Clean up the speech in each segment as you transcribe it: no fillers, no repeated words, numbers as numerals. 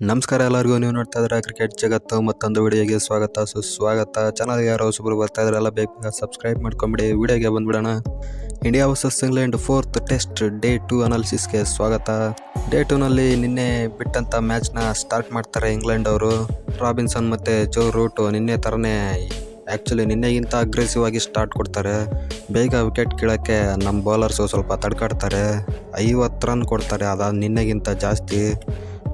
ನಮಸ್ಕಾರ ಎಲ್ಲರಿಗೂ. ನೀವು ನೋಡ್ತಾ ಇದ್ರೆ ಕ್ರಿಕೆಟ್ ಜಗತ್ತು ಮತ್ತೊಂದು ವಿಡಿಯೋಗೆ ಸ್ವಾಗತ ಸುಸ್ವಾಗತ. ಚಾನಲ್ಗೆ ಯಾರೋ ಹೊಸಬ್ರು ಬರ್ತಾ ಇದ್ರೆಲ್ಲ ಬೇಗ ಸಬ್ಸ್ಕ್ರೈಬ್ ಮಾಡ್ಕೊಂಬಿಡಿ. ವಿಡಿಯೋಗೆ ಬಂದ್ಬಿಡೋಣ. India versus England 4th test day 2 ಅನಾಲಿಸಿಸ್ಗೆ ಸ್ವಾಗತ. ಡೇ 2ನಲ್ಲಿ ನಿನ್ನೆ ಬಿಟ್ಟಂಥ ಮ್ಯಾಚ್ನ ಸ್ಟಾರ್ಟ್ ಮಾಡ್ತಾರೆ ಇಂಗ್ಲೆಂಡ್ ಅವರು. ರಾಬಿನ್ಸನ್ ಮತ್ತು ಜೋ ರೂಟ್ ನಿನ್ನೆ ಥರನೇ ಆ್ಯಕ್ಚುಲಿ ನಿನ್ನೆಗಿಂತ ಅಗ್ರೆಸಿವ್ ಆಗಿ ಸ್ಟಾರ್ಟ್ ಕೊಡ್ತಾರೆ. ಬೇಗ ವಿಕೆಟ್ ಕೀಳೋಕ್ಕೆ ನಮ್ಮ ಬೌಲರ್ಸು ಸ್ವಲ್ಪ ತಡ್ಕಾಡ್ತಾರೆ. 50 ರನ್ ಕೊಡ್ತಾರೆ, ಅದಾದ ನಿನ್ನೆಗಿಂತ ಜಾಸ್ತಿ.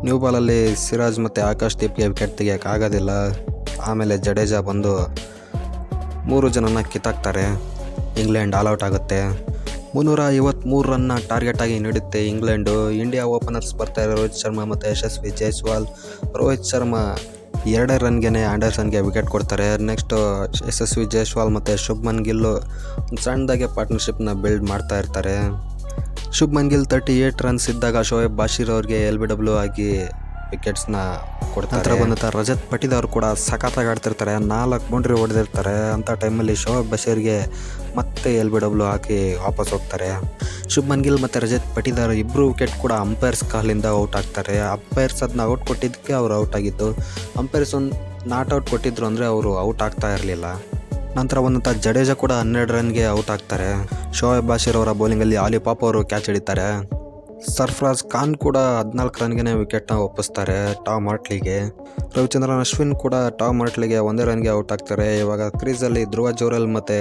ನ್ಯೂ ಬಾಲಲ್ಲಿ ಸಿರಾಜ್ ಮತ್ತು ಆಕಾಶ್ ದೀಪ್ಗೆ ವಿಕೆಟ್ ತೆಗಿಯೋಕ್ಕಾಗೋದಿಲ್ಲ. ಆಮೇಲೆ ಜಡೇಜಾ ಬಂದು 3 ಜನನ ಕಿತ್ತಾಕ್ತಾರೆ. ಇಂಗ್ಲೆಂಡ್ ಆಲ್ಔಟ್ ಆಗುತ್ತೆ. 353 ರನ್ನ ಟಾರ್ಗೆಟ್ ಆಗಿ ನೀಡುತ್ತೆ ಇಂಗ್ಲೆಂಡು. ಇಂಡಿಯಾ ಓಪನರ್ಸ್ ಬರ್ತಾರೆ ರೋಹಿತ್ ಶರ್ಮಾ ಮತ್ತು ಯಶಸ್ವಿ ಜೈಸ್ವಾಲ್. ರೋಹಿತ್ ಶರ್ಮಾ 2 ರನ್ಗೆ ಆ್ಯಂಡರ್ಸನ್ಗೆ ವಿಕೆಟ್ ಕೊಡ್ತಾರೆ. ನೆಕ್ಸ್ಟು ಯಶಸ್ವಿ ಜೈಸ್ವಾಲ್ ಮತ್ತು ಶುಭ್ಮನ್ ಗಿಲ್ಲು ಸಣ್ಣದಾಗೆ ಪಾರ್ಟ್ನರ್ಶಿಪ್ನ ಬಿಲ್ಡ್ ಮಾಡ್ತಾ ಇರ್ತಾರೆ. ಶುಭ್ಮನ್ ಗಿಲ್ 38 ರನ್ಸ್ ಇದ್ದಾಗ ಶೋಯಬ್ ಬಾಷಿರ್ ಅವ್ರಿಗೆ LBW ಆಗಿ ವಿಕೆಟ್ಸ್ನ ಕೊಡ್ತಾರೆ. ನಂತರ ಬಂದಂಥ ರಜತ್ ಪಟಿದಾರ್ ಕೂಡ ಸಖತ್ತಾಗಿ ಆಡ್ತಿರ್ತಾರೆ, 4 ಬೌಂಡ್ರಿ ಹೊಡೆದಿರ್ತಾರೆ. ಅಂಥ ಟೈಮಲ್ಲಿ ಶೋಯಬ್ ಬಾಷಿರ್ಗೆ ಮತ್ತೆ LBW ಹಾಕಿ ವಾಪಸ್ ಹೋಗ್ತಾರೆ. ಶುಭ್ಮನ್ ಗಿಲ್ ಮತ್ತು ರಜತ್ ಪಟಿದಾರ್ ಇಬ್ಬರು ವಿಕೆಟ್ ಕೂಡ ಅಂಪೈರ್ಸ್ ಕಾಲಿಂದ ಔಟ್ ಆಗ್ತಾರೆ. ಅಂಪೈರ್ಸ್ ಅದನ್ನ ಔಟ್ ಕೊಟ್ಟಿದ್ದಕ್ಕೆ ಅವರು ಔಟ್ ಆಗಿದ್ದು. ಅಂಪೈರ್ಸ್ ಒಂದು ನಾಟ್ ಔಟ್ ಕೊಟ್ಟಿದ್ರು ಅಂದರೆ ಅವರು ಔಟ್ ಆಗ್ತಾ ಇರಲಿಲ್ಲ. ನಂತರ ಬಂದಂಥ ಜಡೇಜಾ ಕೂಡ 12 ರನ್ಗೆ ಔಟ್ ಆಗ್ತಾರೆ. ಶೋಯಬ್ ಬಾಷಿರ್ ಅವರ ಬೌಲಿಂಗಲ್ಲಿ ಆಲಿ ಪಾಪ್ ಅವರು ಕ್ಯಾಚ್ ಹಿಡಿತಾರೆ. ಸರ್ಫರಾಜ್ ಖಾನ್ ಕೂಡ 14 ರನ್ಗೆ ವಿಕೆಟ್ನ ಒಪ್ಪಿಸ್ತಾರೆ ಟಾಮ್ ಹಾರ್ಟ್ಲಿಗೆ. ರವಿಚಂದ್ರನ್ ಅಶ್ವಿನ್ ಕೂಡ ಟಾಮ್ ಹಾರ್ಟ್ಲಿಗೆ 1 ರನ್ಗೆ ಔಟ್ ಆಗ್ತಾರೆ. ಇವಾಗ ಕ್ರೀಸಲ್ಲಿ ಧ್ರುವ ಜೋರೆಲ್ ಮತ್ತು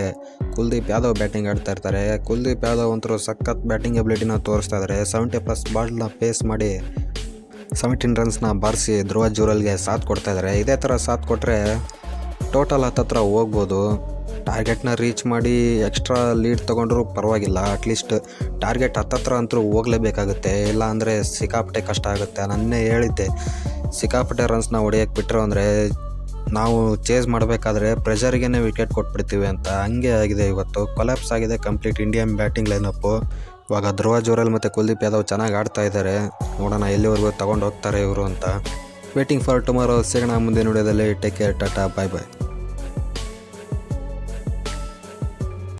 ಕುಲ್ದೀಪ್ ಯಾದವ್ ಬ್ಯಾಟಿಂಗ್ ಆಡ್ತಾ ಇರ್ತಾರೆ. ಕುಲ್ದೀಪ್ ಯಾದವ್ ಅಂತರೂ ಸಖತ್ ಬ್ಯಾಟಿಂಗ್ ಎಬಿಲಿಟಿನ ತೋರಿಸ್ತಾ ಇದ್ದಾರೆ. 70+ ಬಾಲ್ನ ಪೇಸ್ ಮಾಡಿ 17 ರನ್ಸ್ನ ಬಾರಿಸಿ ಧ್ರುವ ಜೋರೆಲ್ಗೆ ಸಾಥ್ ಕೊಡ್ತಾ ಇದ್ದಾರೆ. ಇದೇ ಥರ ಸಾಥ್ ಕೊಟ್ಟರೆ ಟೋಟಲ್ ಹತ್ತತ್ರ ಹೋಗ್ಬೋದು. ಟಾರ್ಗೆಟ್ನ ರೀಚ್ ಮಾಡಿ ಎಕ್ಸ್ಟ್ರಾ ಲೀಡ್ ತೊಗೊಂಡ್ರೂ ಪರವಾಗಿಲ್ಲ. ಅಟ್ಲೀಸ್ಟ್ ಟಾರ್ಗೆಟ್ ಹತ್ತತ್ರ ಅಂತೂ ಹೋಗಲೇಬೇಕಾಗುತ್ತೆ, ಇಲ್ಲ ಅಂದರೆ ಸಿಕ್ಕಾಪಟ್ಟೆ ಕಷ್ಟ ಆಗುತ್ತೆ. ನನ್ನೇ ಹೇಳಿದ್ದೆ, ಸಿಕ್ಕಾಪಟ್ಟೆ ರನ್ಸ್ನ ಹೊಡೆಯೋಕ್ಕೆ ಬಿಟ್ಟರು ಅಂದರೆ ನಾವು ಚೇಸ್ ಮಾಡಬೇಕಾದ್ರೆ ಪ್ರೆಷರ್ಗೆ ವಿಕೆಟ್ ಕೊಟ್ಬಿಡ್ತೀವಿ ಅಂತ. ಹಂಗೆ ಆಗಿದೆ ಇವತ್ತು. ಕೊಲ್ಯಾಪ್ಸ್ ಆಗಿದೆ ಕಂಪ್ಲೀಟ್ ಇಂಡಿಯನ್ ಬ್ಯಾಟಿಂಗ್ ಲೈನಪ್ಪು. ಇವಾಗ ಧ್ರುವ ಜೋರೆಲ್ ಮತ್ತು ಕುಲ್ದೀಪ್ ಯಾದವ್ ಚೆನ್ನಾಗಿ ಆಡ್ತಾ ಇದ್ದಾರೆ. ನೋಡೋಣ ಎಲ್ಲಿವರೆಗೂ ತೊಗೊಂಡು ಹೋಗ್ತಾರೆ ಇವರು ಅಂತ. Waiting for tomorrow. ಸಿಗೋಣ ಮುಂದಿನ ವಿಡಿಯೋದಲ್ಲಿ. ಟೇಕ್ ಕೇರ್, ಟಾಟಾ, ಬಾಯ್ ಬಾಯ್.